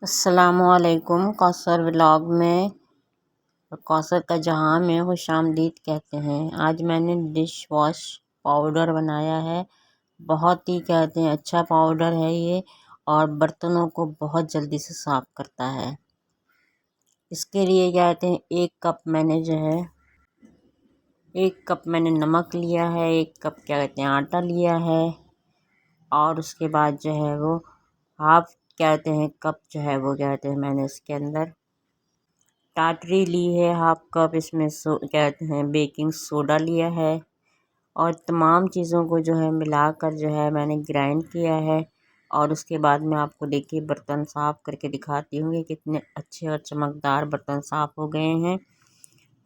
अस्सलामुअलैकुम। कौसर व्लॉग में कौसर का जहां में खुशामदीद कहते हैं। आज मैंने डिश वॉश पाउडर बनाया है। बहुत ही कहते हैं अच्छा पाउडर है ये, और बर्तनों को बहुत जल्दी से साफ़ करता है। इसके लिए कहते हैं एक कप मैंने नमक लिया है, 1 कप क्या कहते हैं आटा लिया है, और उसके बाद जो है वो हाफ कहते हैं कप जो है वो कहते हैं मैंने इसके अंदर टाटरी ली है, हाफ कप इसमें कहते हैं बेकिंग सोडा लिया है, और तमाम चीज़ों को जो है मिलाकर जो है मैंने ग्राइंड किया है। और उसके बाद मैं आपको देखिए बर्तन साफ़ करके दिखाती हूँ कि कितने अच्छे और चमकदार बर्तन साफ़ हो गए हैं।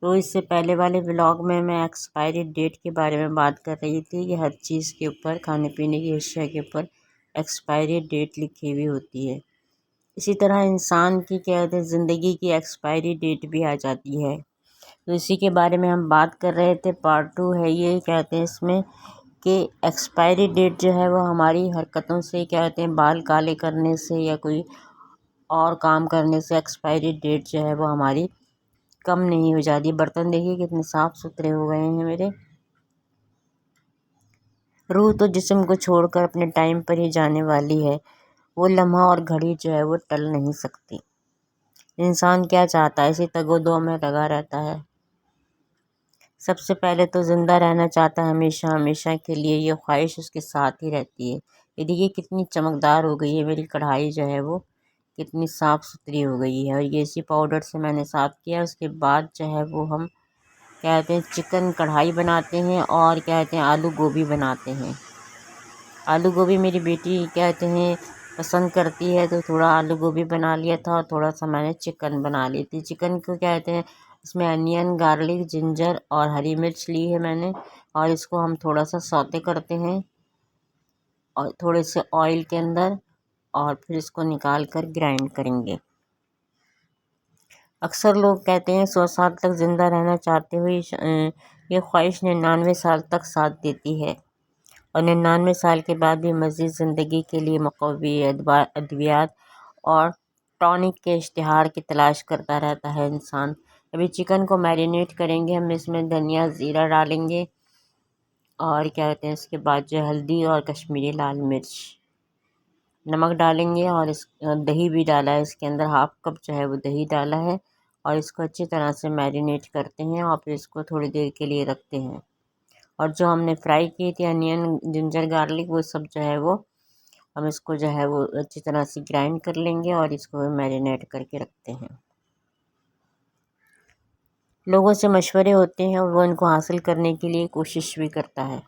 तो इससे पहले वाले व्लॉग में मैं एक्सपायरी डेट के बारे में बात कर रही थी कि हर चीज़ के ऊपर, खाने पीने की अशिया के ऊपर एक्सपायरी डेट लिखी हुई होती है। इसी तरह इंसान की कहते हैं ज़िंदगी की एक्सपायरी डेट भी आ जाती है। तो इसी के बारे में हम बात कर रहे थे। पार्ट 2 है ये। कहते हैं इसमें कि एक्सपायरी डेट जो है वो हमारी हरकतों से, कहते हैं बाल काले करने से या कोई और काम करने से एक्सपायरी डेट जो है वो हमारी कम नहीं हो जाती। बर्तन देखिए कितने साफ़ सुथरे हो गए हैं मेरे। रूह तो जिस्म को छोड़कर अपने टाइम पर ही जाने वाली है। वो लम्हा और घड़ी जो है वो टल नहीं सकती। इंसान क्या चाहता है, इसी तगो-दो में लगा रहता है। सबसे पहले तो ज़िंदा रहना चाहता है हमेशा हमेशा के लिए, ये ख्वाहिश उसके साथ ही रहती है। ये देखिए कितनी चमकदार हो गई है मेरी कढ़ाई जो है वो, कितनी साफ़ सुथरी हो गई है। और ये इसी पाउडर से मैंने साफ़ किया। उसके बाद जो है वो हम कहते हैं चिकन कढ़ाई बनाते हैं, और कहते हैं आलू गोभी बनाते हैं। आलू गोभी मेरी बेटी कहते हैं पसंद करती है, तो थोड़ा आलू गोभी बना लिया था और थोड़ा सा मैंने चिकन बना ली थी। चिकन को कहते हैं इसमें अनियन, गार्लिक, जिंजर और हरी मिर्च ली है मैंने, और इसको हम थोड़ा सा सौते करते हैं और थोड़े से ऑयल के अंदर, और फिर इसको निकाल कर ग्राइंड करेंगे। अक्सर लोग कहते हैं 100 साल तक ज़िंदा रहना चाहते हुए ये ख्वाहिश 99 साल तक साथ देती है, और 99 साल के बाद भी मज़ीद ज़िंदगी के लिए मुक़व्वी अद्वियात और टॉनिक के इश्तिहार की तलाश करता रहता है इंसान। अभी चिकन को मैरिनेट करेंगे, हम इसमें धनिया ज़ीरा डालेंगे, और क्या कहते हैं इसके बाद जो हल्दी और कश्मीरी लाल मिर्च, नमक डालेंगे, और इस दही भी डाला है इसके अंदर, हाफ कप जो है वो दही डाला है। और इसको अच्छी तरह से मैरिनेट करते हैं और फिर इसको थोड़ी देर के लिए रखते हैं। और जो हमने फ्राई किए थे अनियन, जिंजर, गार्लिक, वो सब जो है वो हम इसको जो है वो अच्छी तरह से ग्राइंड कर लेंगे और इसको मैरिनेट करके रखते हैं। लोगों से मशवरे होते हैं और वो इनको हासिल करने के लिए कोशिश भी करता है।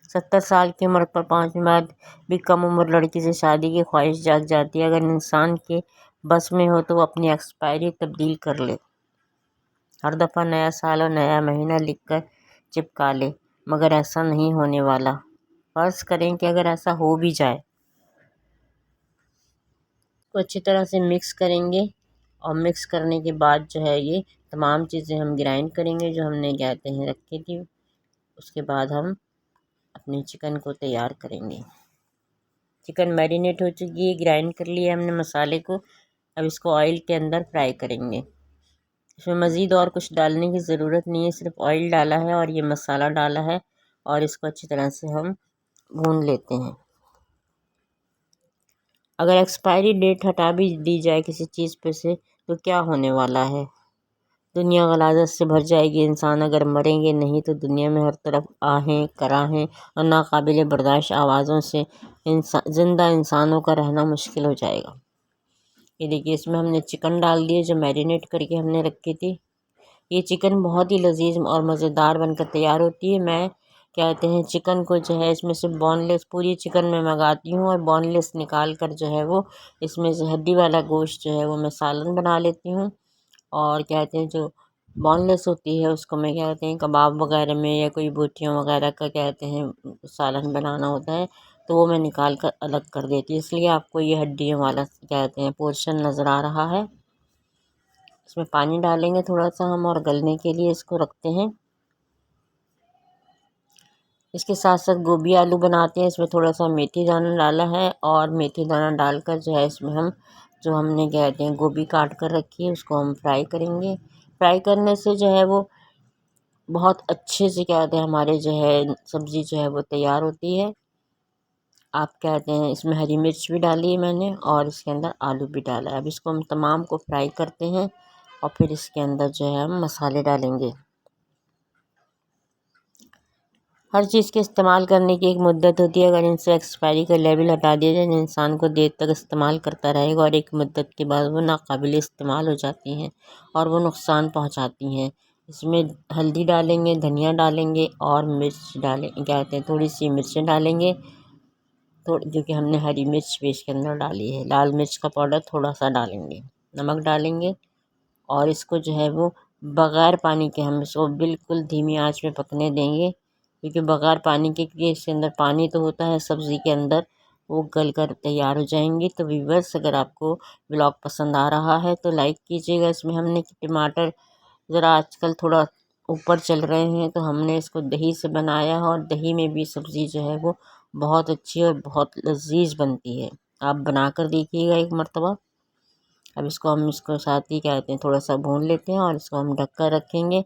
70 साल की उम्र पर पहुंचने बाद भी कम उम्र लड़की से शादी की ख्वाहिश जाग जाती है। अगर इंसान के बस में हो तो वो अपनी एक्सपायरी तब्दील कर ले, हर दफ़ा नया साल और नया महीना लिखकर चिपका ले, मगर ऐसा नहीं होने वाला। फ़र्ज़ करें कि अगर ऐसा हो भी जाए तो अच्छी तरह से मिक्स करेंगे, और मिक्स करने के बाद जो है ये तमाम चीज़ें हम ग्राइंड करेंगे जो हमने कहते हैं रखी थी। उसके बाद हम अपने चिकन को तैयार करेंगे। चिकन मैरिनेट हो चुकी है, ग्राइंड कर लिया हमने मसाले को। अब इसको ऑयल के अंदर फ्राई करेंगे। इसमें मज़ीद और कुछ डालने की ज़रूरत नहीं है, सिर्फ ऑयल डाला है और ये मसाला डाला है, और इसको अच्छी तरह से हम भून लेते हैं। अगर एक्सपायरी डेट हटा भी दी जाए किसी चीज़ पे से तो क्या होने वाला है, दुनिया गलाजत से भर जाएगी। इंसान अगर मरेंगे नहीं तो दुनिया में हर तरफ आहें कराहें और नाकाबिल बर्दाश्त आवाज़ों से ज़िंदा इंसानों का रहना मुश्किल हो जाएगा। ये देखिए इसमें हमने चिकन डाल दिए जो मैरिनेट करके हमने रखी थी। ये चिकन बहुत ही लजीज और मज़ेदार बनकर तैयार होती है। मैं कहते हैं चिकन को जो है इसमें से बोनलेस पूरी चिकन में मंगाती हूँ, और बोनलेस निकाल कर जो है वो इसमें से हड्डी वाला गोश्त जो है वो मैं सालन बना लेती हूँ। और कहते हैं जो बोनलेस होती है उसको मैं कहते हैं कबाब वगैरह में या कोई बोटियों वगैरह का कहते हैं सालन बनाना होता है, तो वो मैं निकाल कर अलग कर देती हूँ। इसलिए आपको ये हड्डियों वाला कहते हैं पोर्शन नज़र आ रहा है। इसमें पानी डालेंगे थोड़ा सा हम, और गलने के लिए इसको रखते हैं। इसके साथ साथ गोभी आलू बनाते हैं। इसमें थोड़ा सा मेथी दाना डाला है, और मेथी दाना डालकर जो है इसमें हम जो हमने कहते हैं गोभी काट कर रखी है उसको हम फ्राई करेंगे। फ्राई करने से जो है वो बहुत अच्छे से क्या कहते हैं हमारे जो है सब्ज़ी जो है वो तैयार होती है। आप कहते हैं इसमें हरी मिर्च भी डाली है मैंने और इसके अंदर आलू भी डाला है। अब इसको हम तमाम को फ्राई करते हैं और फिर इसके अंदर जो है हम मसाले डालेंगे। हर चीज़ के इस्तेमाल करने की एक मुद्दत होती है। अगर इनसे एक्सपायरी का लेवल हटा दिया जाए इंसान को देर तक इस्तेमाल करता रहेगा और एक मुद्दत के बाद वो नाकाबिल इस्तेमाल हो जाती हैं और वो नुकसान पहुंचाती हैं। इसमें हल्दी डालेंगे, धनिया डालेंगे और मिर्च डालेंगे, क्या कहते हैं थोड़ी सी मिर्चें डालेंगे, थोड़ी जो कि हमने हरी मिर्च भी इसके अंदर डाली है। लाल मिर्च का पाउडर थोड़ा सा डालेंगे, नमक डालेंगे और इसको जो है वो बग़ैर पानी के हम इसको बिल्कुल धीमी आंच में पकने देंगे, क्योंकि बग़ैर पानी के इसके अंदर पानी तो होता है सब्ज़ी के अंदर, वो गल कर तैयार हो जाएंगी। तो व्यूअर्स अगर आपको ब्लॉग पसंद आ रहा है तो लाइक कीजिएगा। इसमें हमने टमाटर ज़रा आजकल थोड़ा ऊपर चल रहे हैं तो हमने इसको दही से बनाया है और दही में भी सब्ज़ी जो है वो बहुत अच्छी और बहुत लजीज बनती है। आप बना कर देखिएगा एक मरतबा। अब इसको साथ ही क्या कहते हैं थोड़ा सा भून लेते हैं और इसको हम ढक कर रखेंगे।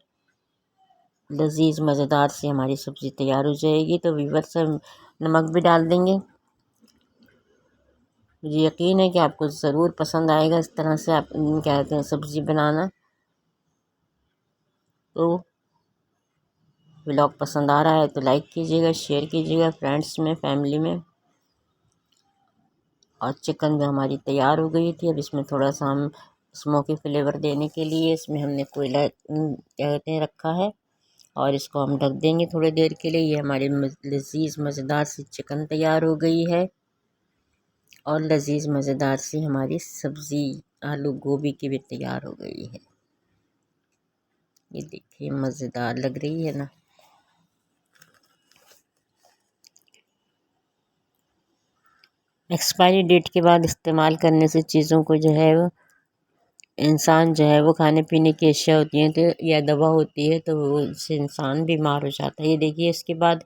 लजीज मज़ेदार से हमारी सब्ज़ी तैयार हो जाएगी। तो व्यूअर्स हम नमक भी डाल देंगे। मुझे यकीन है कि आपको ज़रूर पसंद आएगा इस तरह से आप क्या कहते हैं सब्ज़ी बनाना। तो व्लॉग पसंद आ रहा है तो लाइक कीजिएगा, शेयर कीजिएगा फ्रेंड्स में, फैमिली में। और चिकन जो हमारी तैयार हो गई थी, अब इसमें थोड़ा सा हम स्मोकी फ्लेवर देने के लिए इसमें हमने कोयला क्या कहते हैं रखा है और इसको हम ढक देंगे थोड़ी देर के लिए। ये हमारी लजीज मज़ेदार सी चिकन तैयार हो गई है और लजीज मज़ेदार सी हमारी सब्ज़ी आलू गोभी की भी तैयार हो गई है। ये देखिए मज़ेदार लग रही है ना। एक्सपायरी डेट के बाद इस्तेमाल करने से चीज़ों को जो है वो इंसान जो है वो खाने पीने की अशिया होती हैं तो या दवा होती है तो उससे इंसान बीमार हो जाता है। ये देखिए इसके बाद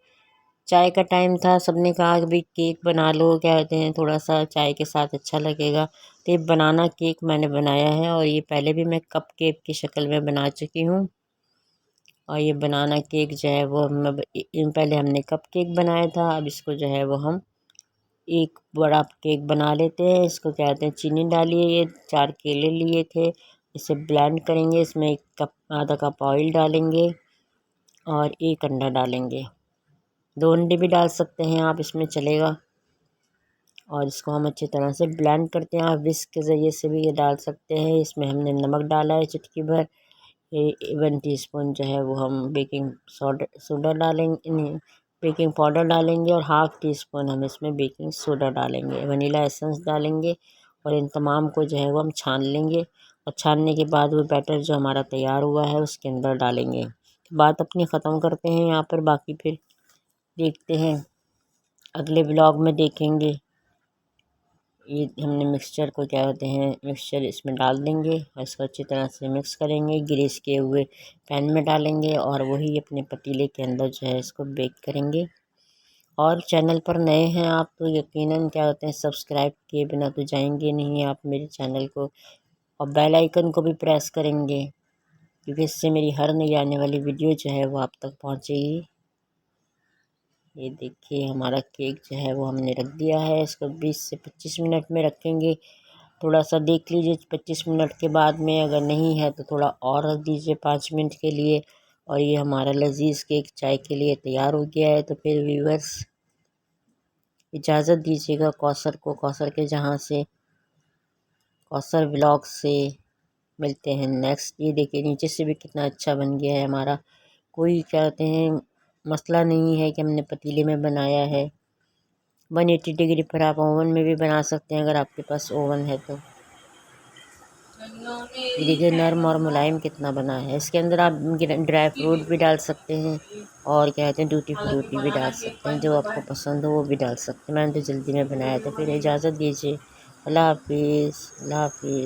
चाय का टाइम था, सबने कहा कि भाई केक बना लो, क्या कहते हैं थोड़ा सा चाय के साथ अच्छा लगेगा। तो ये बनाना केक मैंने बनाया है और ये पहले भी मैं कप केक की शक्ल में बना चुकी हूँ। और ये बनाना केक जो है वो पहले हमने कप केक बनाया था, अब इसको जो है वो हम एक बड़ा केक बना लेते हैं। इसको क्या कहते हैं चीनी डालिए, ये 4 केले लिए थे, इसे ब्लेंड करेंगे। इसमें आधा कप ऑयल डालेंगे और 1 अंडा डालेंगे। 2 अंडे भी डाल सकते हैं आप, इसमें चलेगा। और इसको हम अच्छी तरह से ब्लेंड करते हैं। आप विस्क के ज़रिए से भी ये डाल सकते हैं। इसमें हमने नमक डाला है चुटकी भर, ये 1 टीस्पून जो है वो हम बेकिंग सोडा डालेंगे, बेकिंग पाउडर डालेंगे और हाफ़ टी स्पून हम इसमें बेकिंग सोडा डालेंगे, वनीला एसेंस डालेंगे और इन तमाम को जो है वो हम छान लेंगे। और छानने के बाद वो बैटर जो हमारा तैयार हुआ है उसके अंदर डालेंगे। बात अपनी ख़त्म करते हैं यहाँ पर, बाकी फिर देखते हैं अगले ब्लॉग में देखेंगे। ये हमने मिक्सचर को क्या कहते हैं मिक्सचर इसमें डाल देंगे और इसको अच्छी तरह से मिक्स करेंगे। ग्रीस किए हुए पैन में डालेंगे और वही अपने पतीले के अंदर जो है इसको बेक करेंगे। और चैनल पर नए हैं आप तो यकीनन क्या कहते हैं सब्सक्राइब किए बिना तो जाएंगे नहीं आप मेरे चैनल को, और बेल आइकन को भी प्रेस करेंगे क्योंकि इससे मेरी हर नई आने वाली वीडियो जो है वो आप तक पहुँचेगी। ये देखिए हमारा केक जो है वो हमने रख दिया है। इसको 20 से 25 मिनट में रखेंगे। थोड़ा सा देख लीजिए 25 मिनट के बाद में, अगर नहीं है तो थोड़ा और रख दीजिए 5 मिनट के लिए। और ये हमारा लजीज केक चाय के लिए तैयार हो गया है। तो फिर व्यूअर्स इजाज़त दीजिएगा कौसर को, कौसर के जहाँ से कौसर व्लॉग से मिलते हैं नेक्स्ट। ये देखिए नीचे से भी कितना अच्छा बन गया है हमारा, कोई क्या कहते हैं मसला नहीं है कि हमने पतीले में बनाया है। 180 डिग्री पर आप ओवन में भी बना सकते हैं अगर आपके पास ओवन है तो। ये देखिए नरम और मुलायम कितना बना है। इसके अंदर आप ड्राई फ्रूट भी डाल सकते हैं और क्या कहते हैं टूटी फ्रूटी भी डाल सकते हैं, जो आपको पसंद हो वो भी डाल सकते हैं। मैंने तो जल्दी में बनाया था। फिर इजाज़त दीजिए, अल्लाह हाफिज़, अल्लाह हाफिज़।